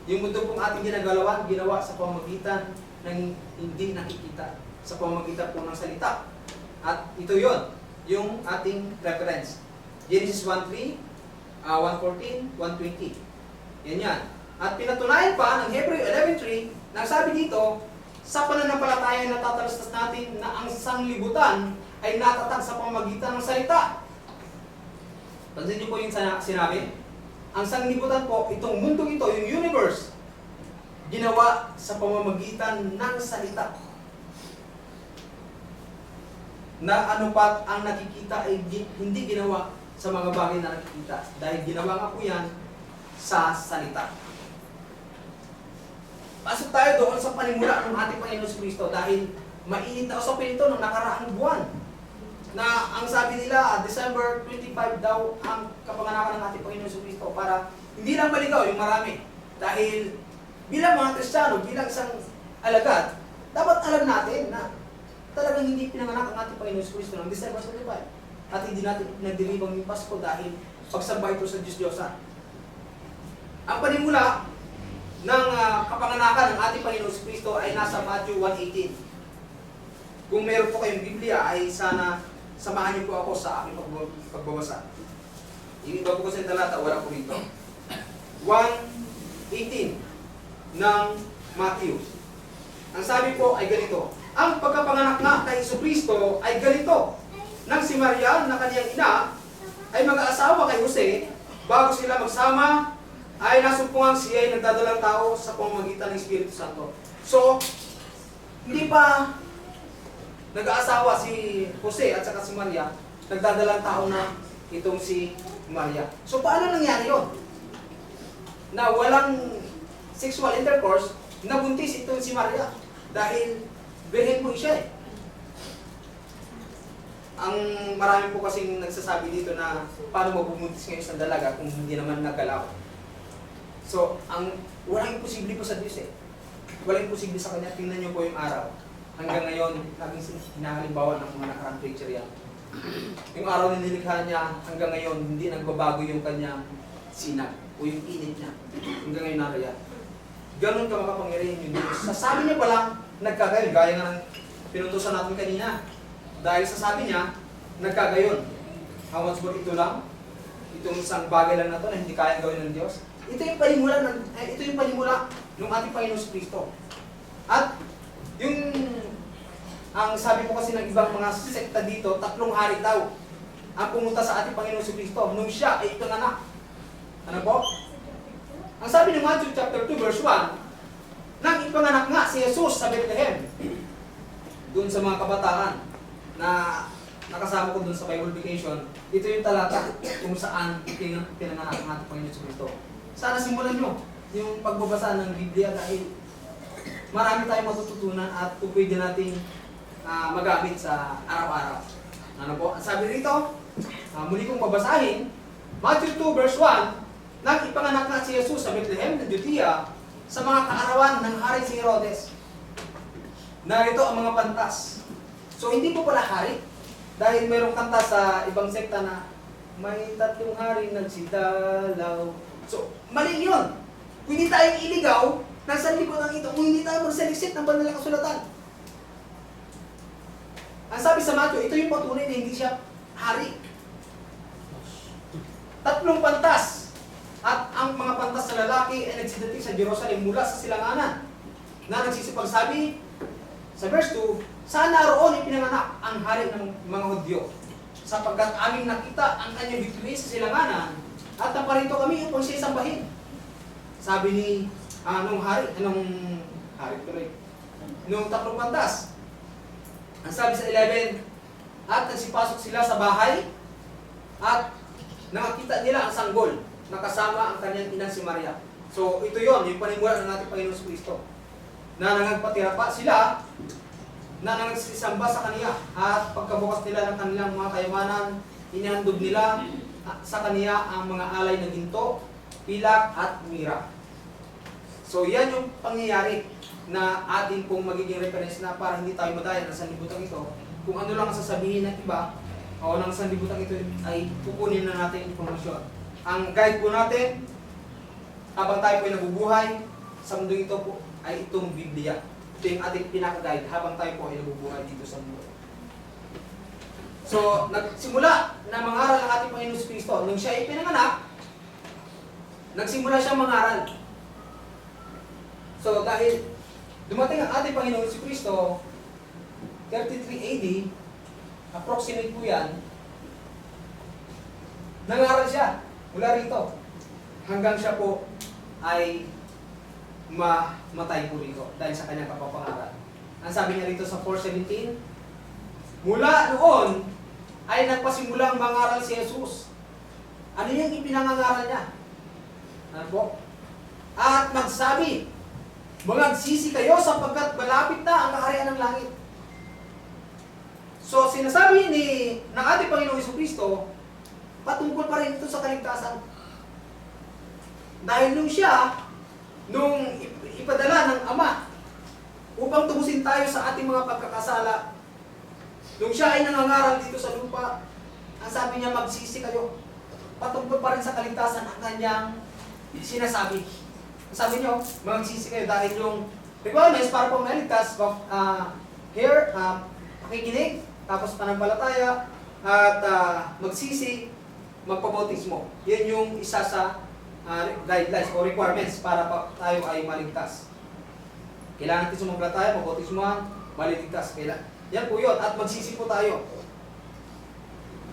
Yung mundo pong ating ginawa sa pamamagitan ng hindi nakikita, sa pamamagitan po ng salita. At ito yon, yung ating reference. Genesis 1:3, 1:14, 1:20. Yan yan. At pinatunayan pa ng Hebrew 11:3, nagsabi dito, sa pananampalataya na tatalastas natin na ang sanglibutan ay natatag sa pamamagitan ng salita. Pansin niyo po yung sinabi? Ang sanglibutan po, itong mundo ito, yung universe, ginawa sa pamamagitan ng salita. Na ano pat ang nakikita ay hindi ginawa sa mga bagay na nakikita. Dahil ginawa nga po yan sa salita. Pasok tayo doon sa panimula ng ating Panginoon Kristo dahil mainit na usapin ito ng nakaraang buwan. Na ang sabi nila, December 25 daw ang kapanganakan ng ating Panginoon Kristo para hindi lang maligaw yung marami. Dahil bilang mga Kristiyano, bilang isang alagad, dapat alam natin na talagang hindi pinanganak ang ating Panginoon Kristo ng December 25. At hindi natin nagdiribang yung Pasko dahil pagsamba ito sa Diyos-Diyosan. Ang panimula ng kapanganakan ng ating Panginoon Kristo ay nasa Matthew 1:18. Kung meron po kayong Biblia ay sana samahan niyo po ako sa aking pagbabasa. Iba po ko sa talata, wala po rito. 1:18 ng Matthew. Ang sabi po ay ganito, ang pagkapanganak nga kay Jesucristo ay ganito, nang si Maria na kaniyang ina ay mag-aasawa kay Jose, bago sila magsama, ay nasumpungang siya ay nagdadalang tao sa pamamagitan ng Espiritu Santo. So, hindi pa nag-aasawa si Jose at saka si Maria, nagdadalang tao na itong si Maria. So, paano nangyari yun? Na walang sexual intercourse, nabuntis itong si Maria. Dahil, birhen po siya eh. Ang marami po kasing nagsasabi dito na paano mabubuntis ngayon sa dalaga kung hindi naman nagalaw. So, walang imposible po sa Diyos eh. Walang imposible sa Kanya. Tingnan niyo po yung araw. Hanggang ngayon, laging hinahalimbawa ng mga nakarang preacher yan. Yung araw na nilikha niya, hanggang ngayon, hindi nagbabago yung kanyang sinag o yung init niya. Hanggang ngayon naraya. Ganon ka makapangyarihan yung Diyos. Sasabi niya pala, nagkagayon. Gaya nga ng pinutusan natin kanina. Dahil sa sabi niya, nagkagayon. How much more ito lang? Itong isang bagay lang na ito na hindi kayang gawin ng Diyos. Ito yung panimula ng ating Panginoon Kristo. At ang sabi po kasi ng ibang mga sekta dito, 3 hari daw ang pumunta sa ating Panginoon Kristo nung siya ay ipanganak. Ano po? Ang sabi ng Matthew chapter 2 verse 1, nang ipanganak nga si Jesus sa Bethlehem, doon sa mga kabataan na nakasama ko doon sa Bible Vacation, ito yung talata kung saan pinanganak ang ating Panginoon Kristo. Sana simulan nyo yung pagbabasa ng Biblia dahil marami tayong matututunan at pwede nating magamit sa araw-araw. Ano po? Ang sabi rito, muli kong babasahin, Matthew 2 verse 1, nang ipanganak na si Jesus sa Bethlehem ng Judea sa mga kaarawan ng hari si Herodes. Narito ang mga pantas. So hindi po pala hari, dahil mayroong kanta sa ibang sekta na may 3 hari nagsidalaw. So, mali yun. Pwede tayong iligaw ng sanlibutan ito kung hindi tayo magsaliksik ng banal na kasulatan. Ang sabi sa Matthew, ito yung patunay na hindi siya hari. 3 pantas. At ang mga pantas na lalaki ay nagsidating sa Jerusalem mula sa silanganan na nagsisipagsabi sa verse 2, saan naroon ipinanganak ang hari ng mga Hudyo? Sapagkat aming nakita ang kanyang victory sa silanganan at naparito kami upang siya sambahin. Sabi ni nung 3 pantas. Ang sabi sa 11, at nagsipasok sila sa bahay at nakakita nila ang sanggol na kasama ang kanyang inang si Maria. So ito yon, yung panimula ng ating Panginoon Kristo. Na nangagpatira pa sila na nagsisamba sa kaniya at pagkabukas nila ng kanilang mga kayamanan, inihandog nila sa kaniya ang mga alay na ginto, pilak at mira. So yan yung pangyayari na atin pong magiging reference na para hindi tayo madaya ng sanlibutan ito. Kung ano lang ang sasabihin ng iba o ng sanlibutan ito ay kukunin na natin informasyon. Ang guide po natin habang tayo po ay nabubuhay sa mundong ito po ay itong Biblia. Ito yung ating pinaka-guide habang tayo po ay nabubuhay dito sa mundo. So, nagsimula na mangaral ang ating Panginoon Kristo. Nung siya ay pinanganak, nagsimula siya mangaral. So, dahil dumating ang ating Panginoon Kristo, 33 AD, approximate po yan, nangaral siya mula rito hanggang siya po ay mamatay po rito dahil sa kanyang kapapangaral. Ang sabi niya rito sa 4:17, mula noon ay nagpasimulang mangaral si Jesus. Ano yung ipinangangaral niya? Ano po? At magsabi, magsisi kayo sapagkat malapit na ang kaharian ng langit. So, sinasabi ng ating Panginoong Jesucristo, patungkol pa rin ito sa kaligtasan. Dahil nung ipadala ng Ama upang tubusin tayo sa ating mga pagkakasala, nung siya ay nangangaral dito sa lupa, ang sabi niya, magsisi kayo. Patungkol pa rin sa kaligtasan ang kanyang sinasabi. Ang sabi niyo, magsisi kayo dahil yung requirements para po maligtas, pakikinig, tapos panampalataya, at magsisi, magpabautismo. Yan yung isa sa guidelines o requirements para tayo ay maligtas. Kailangan natin sumampalataya, mabautismuhan, maligtas. Yan po yun. At magsisi po tayo.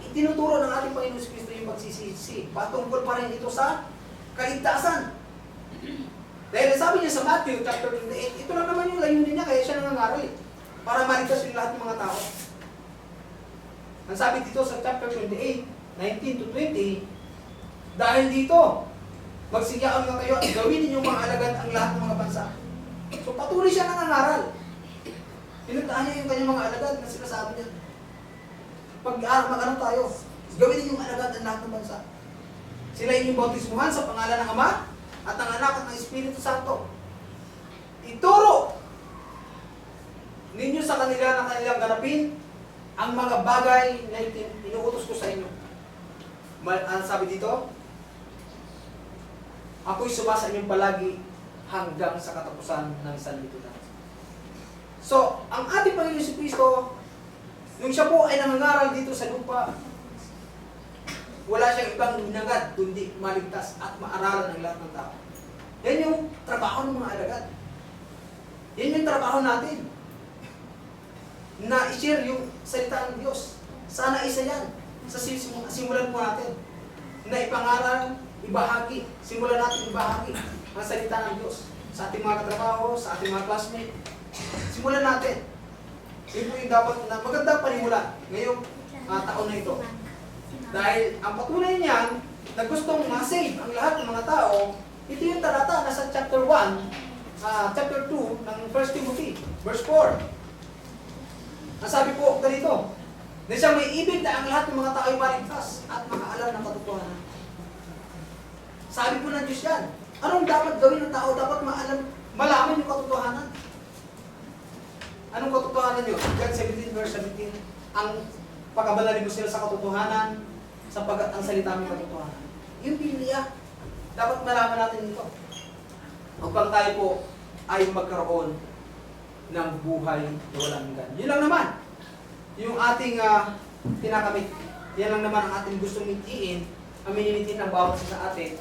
Itinuturo ng ating Panginoon Kristo yung magsisisi. Patungkol pa rin ito sa kaligtasan. Dahil sabi niya sa Matthew chapter 28, ito lang naman yung layunin niya, kaya siya nangangaral para maligtas yung lahat ng mga tao. Ang sabi dito sa chapter 28, 19 to 20, dahil dito, magsigyaan nga kayo at gawin ninyong mga alagad ang lahat ng mga bansa. So patuloy siya nangangaral. Pinuntahan niya yung kanyang mga alagad na sinasabi niya. Mag-ano tayo, gawin ninyong alagad ang lahat ng bansa. Sila inyong bautismuhan sa pangalan ng Ama at ng Anak at ng Espiritu Santo. Ituro ninyo sa kanila na kanilang ganapin ang mga bagay na inuutos ko sa inyo. Ang sabi dito, ako'y sumasa inyong palagi hanggang sa katapusan ng sanlibutan. So, ang ating Panginoon Jesucristo, nung siya po ay nangangaral dito sa lupa, wala siyang ibang hinangad kundi maligtas at maaralan ng lahat ng tao. Yan yung trabaho ng mga alagad. Yan yung trabaho natin. Na i-share yung salita ng Diyos. Sana isa yan. Sa simulan po natin. Na ipangaral, ibahagi. Simulan natin ibahagi ang salita ng Diyos. Sa ating mga katrabaho, sa ating mga classmates. Simulan natin. Yun po yung dapat na magandang panimulan ngayong taon na ito. Dahil ang patunay niyan na gustong ma-save ang lahat ng mga tao, ito yung talata nasa chapter 1, chapter 2 ng 1 Timothy, verse 4. Ang sabi po ganito, na siyang may ibig na ang lahat ng mga tao ay maligtas at makaalam ng katotohanan. Sabi po ng Diyos yan, anong dapat gawin ng tao? Dapat malaman yung katotohanan. Anong katotohanan yun? John 17 verse 17, ang pagkabanalin mo sila sa katotohanan, sapagat ang salita may katotohanan. Yung Biblia, dapat malaman natin ito. Upang tayo po ay magkaroon ng buhay na walang hanggan. Yun lang naman. Yung ating tinakamit. Yan lang naman ang ating gustong mitiin, ang minimitin ng bawat isa sa atin,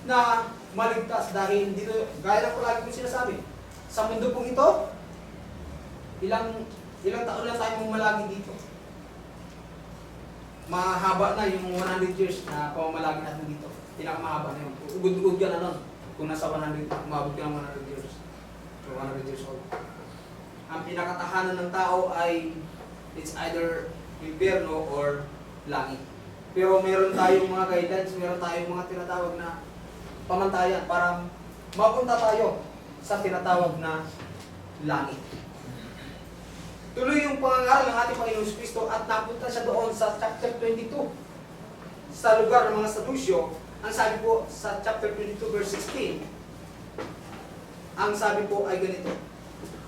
na maligtas dahil dito, gaya lang po lagi ko sinasabi, sa mundo pong ito, ilang taon lang tayo mamalagi dito. Mahaba na yung 100 years na pamamalagi natin dito. Pinakamahaba na yun. Ugod-ugod ka na nun. Kung nasa 100, umabot ka ng 100 years. So 100 years old. Ang pinakatahanan ng tao ay it's either impyerno or langit. Pero meron tayong mga guidelines, meron tayong mga tinatawag na pamantayan para mapunta tayo sa tinatawag na langit. Tuloy yung pangangaral ng ating Panginoon Kristo at napunta siya doon sa chapter 22 sa lugar ng mga Sadusyo. Ang sabi po sa chapter 22 verse 16, ang sabi po ay ganito,